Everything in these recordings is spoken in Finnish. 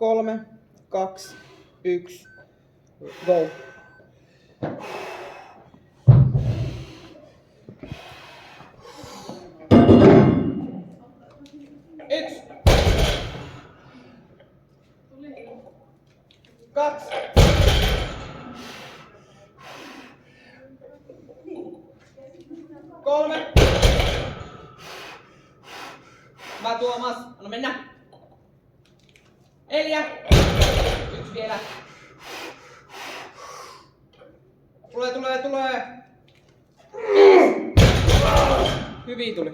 3, 2, 1, go. Yksi. 2. 3. Hyvä Tuomas, anna mennä. 4. 1 vielä. Tulee. 5. Hyvin tuli.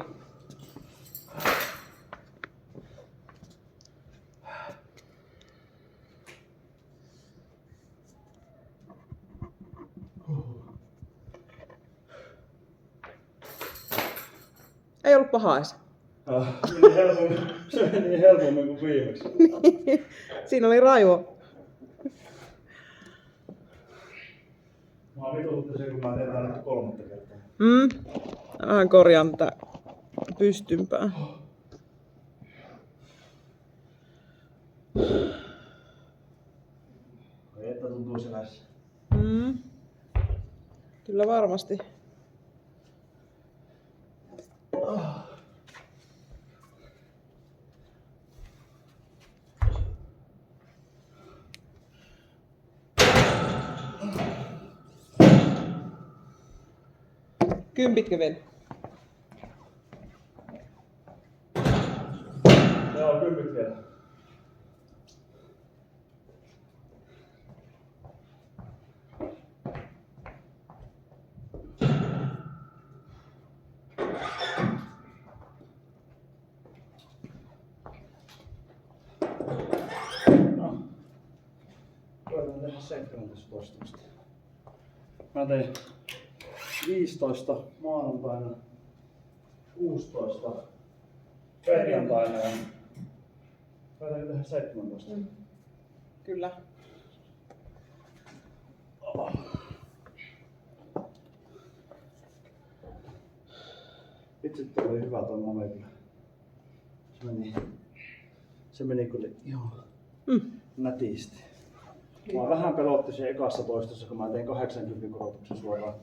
Ei ollut paha edes. Se meni helpommin kuin viimeksi. Siinä oli raivo. Mä vituutti se, kun mä teen täällä 3 kertaa. Vähän korjaan tätä pystympää. Että tuntuu selässä. Kyllä varmasti. Kympitkö vielä? Joo, 10 vielä. No. Koitan tehdä 17 toistumusta. Mä tein 15 maanantaina, 16 perjantaina ja koitan tehdä 17. Kyllä. Itse oli hyvä toi momentti. Se meni kyllä ihan nätisti. Mä vähän pelotti se ekassa toistossa, kun mä tein 80 korotuksen suoraan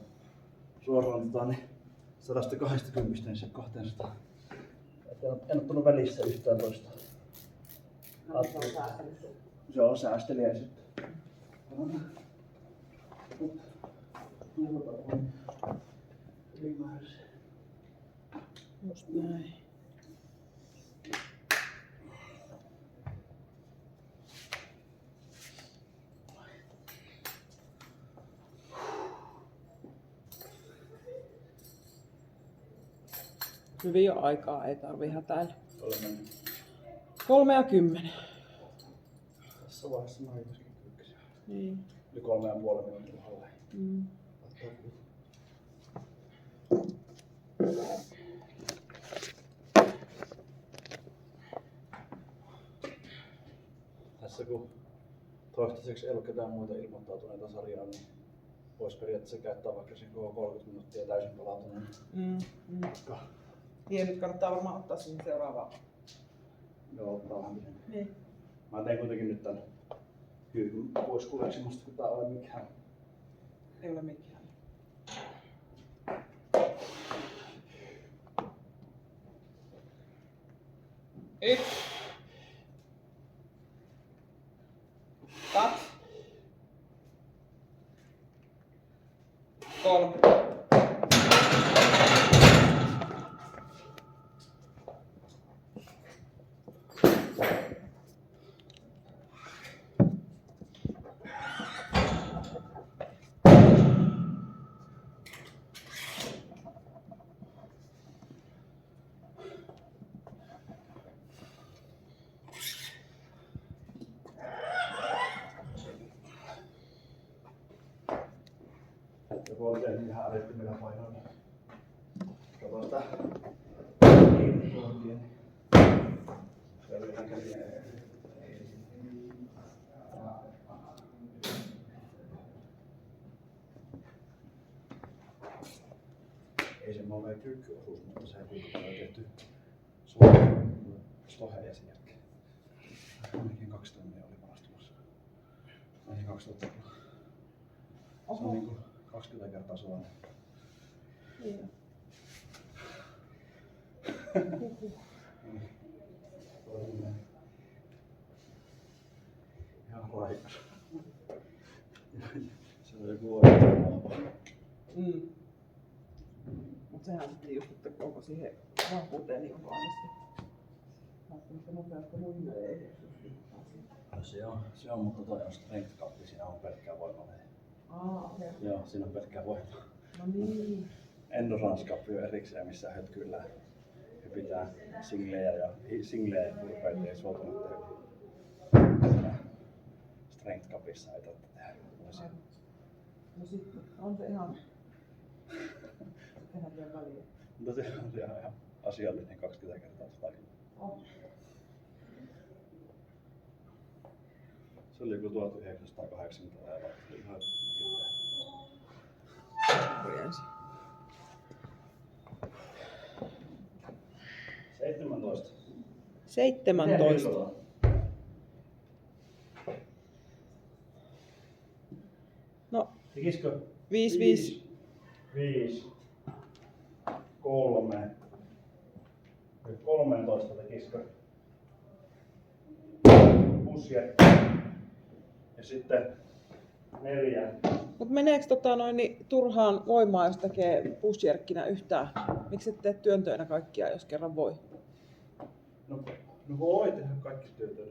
niin 120 niin se 200. En ottanut välissä yhtään toista. Se on säästeliä sitten. Ylimääräisiä. Just näin. Hyvin jo aikaa, ei tarvii hätäillä. 3 ja 10. Tässä vaiheessa mä olin ykkösen. Niin. Yli 3,5 minuutin alle. Tässä kun toistaiseksi ei ollut ketään muita ilmoittautuneita sarjaa, niin voisi periaatteessa käyttää vaikka sen koko 30 minuuttia täysin palautuneen. Ja nyt kannattaa varmaan ottaa siihen seuraavaan. Joo, ottaa vähän pidemmän. Niin. Mä tein kuitenkin nyt tän kyykyn pois kuleksimasta, kun tää ei ole mikään. Ei ole mikään. Yksi. 2. 3. Joku on tehnyt ihan älyttömillä painoilla. Katsotaan sitä. Ei se ole meidän kyykkyosuus, mutta se ei kuitenkaan ole tehty suoraan stoheja sen jälkeen. Ainakin 2 tonnia oli palastumassa. Ainakin 2000 kiloa. Se Oho. on niinku 20 kertaa suonen. Niin. Ihan raikas. Se on joku oikein. Mut sehän sitten just, että onko siihen vahvuuteen niin vaarasti. Välttämättä nopeasti muille ei. No se on, mutta toi on strength cup, siinä on pelkkää voimaa. Okei. Joo, siinä on pelkkää voimaa. No niin. Endurance cup on erikseen, missä hötkyllään. Hypitään singlejä ja purpeita ja suotumatteja. Strength cupissa ei tätä tehdä. No sitten on se ihan... Eihän vielä väliä. Mutta se on ihan asiallinen 20 kertaa 100 kiloa. Oh. Se oli joku 1980 ajalla. Se oli ihan hirveä. 17. 17. No, Tekisikö? 5. 5. 3. 13 tekisikö? Pusjättä. Ja sitten 4. Mut meneekö niin turhaan voimaa, jos tekee pushjerkkinä yhtään? Miksi et tee työntöinä kaikkia, jos kerran voi? No voi tehdä kaikki työtä.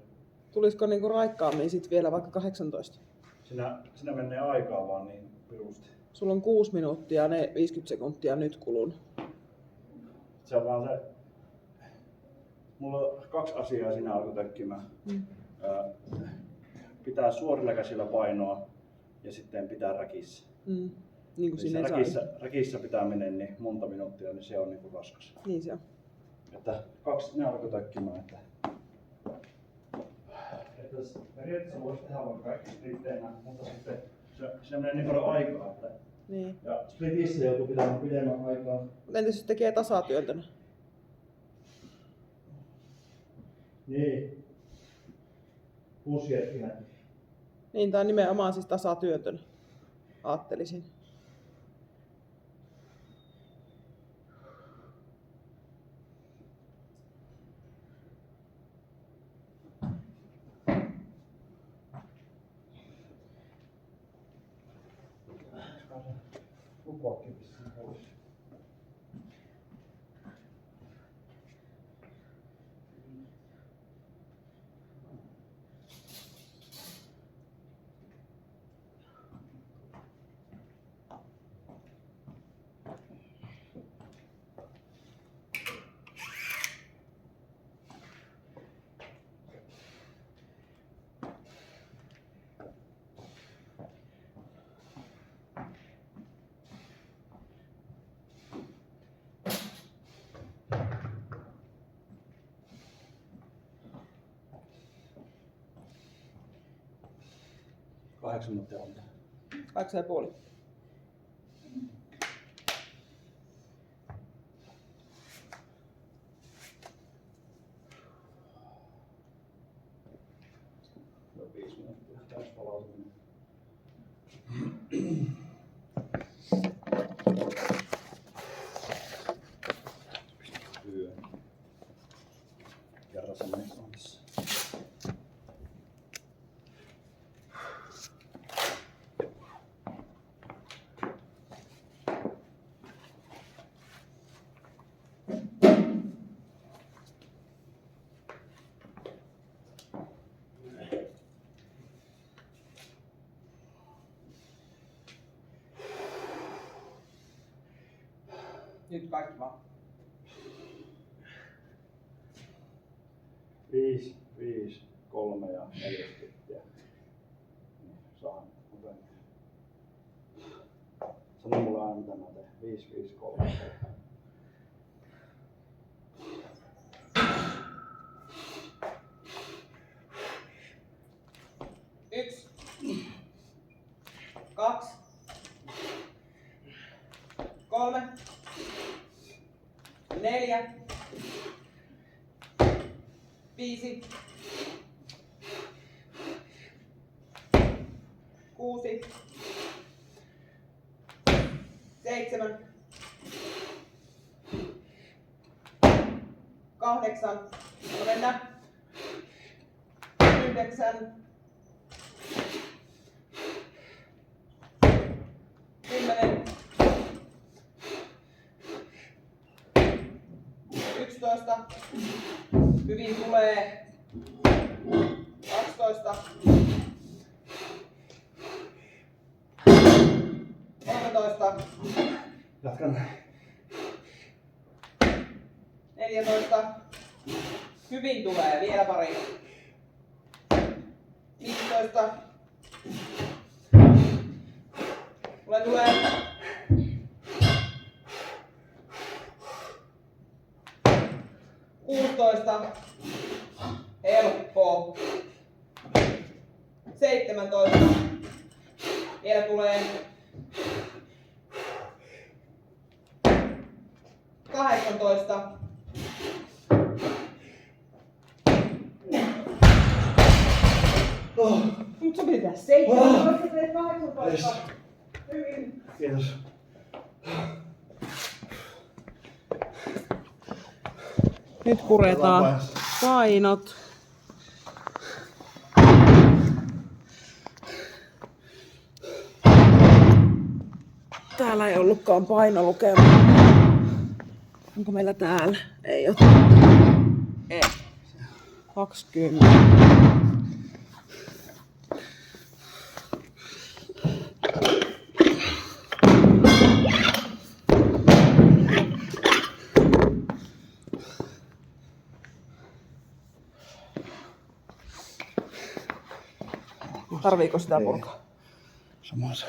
Tulisiko niinku raikkaammin sit vielä vaikka 18? Siinä menee aikaa vaan niin pirusti. Sulla on 6 minuuttia ja ne 50 sekuntia nyt kulunut. Se on vaan se... Mulla on 2 asiaa siinä alkoi tökkimään. Pitää suorilla käsillä painoa ja sitten pitää räkissä. Niin kuin sinne räkissä pitää mennä niin monta minuuttia, niin se on niinku raskas. Niin se on. Että 2 ne alkoi tökkimään. Että periaatteessa voisi tehdä vaikka kaikki splitteinä, mutta sitten se menee niin paljon aikaa. Että Niin. ja splitissä joutuu pitämään pidemmän aikaa. Entäs jos tekee tasatyöntönä? Niin. Pusjärkkinä. Niin, tai nimenomaan siis tasatyöntönä. Aattelisin. Lukoakin vissiin pois. Kahdeksan minuuttia on. 8,5. No 5 minuuttia täys palautuminen. Yö. Kerran semmoinen on tässä. Nyt kaikki vaan. 5, 3 ja 4 splittiä. Saan nopeammin. Sano mulle aina mitä mä teen. 5, 3. Yksi. 2. 3. 4. 5. 6, 7, 8, mennä, 9, 10, 11, hyvin tulee, 12, 13, Jatkan. 14, hyvin tulee, vielä pari, 15, tulee, 16, helppo, 17, vielä tulee, 18, Nyt sun pitää 17, 18. Hyvin. Kiitos. Nyt puretaan painot. Täällä ei ollutkaan painolukema. Onko meillä täällä? Ei ole. Ei. 20. Tarviiko sitä purkaa? Samassa.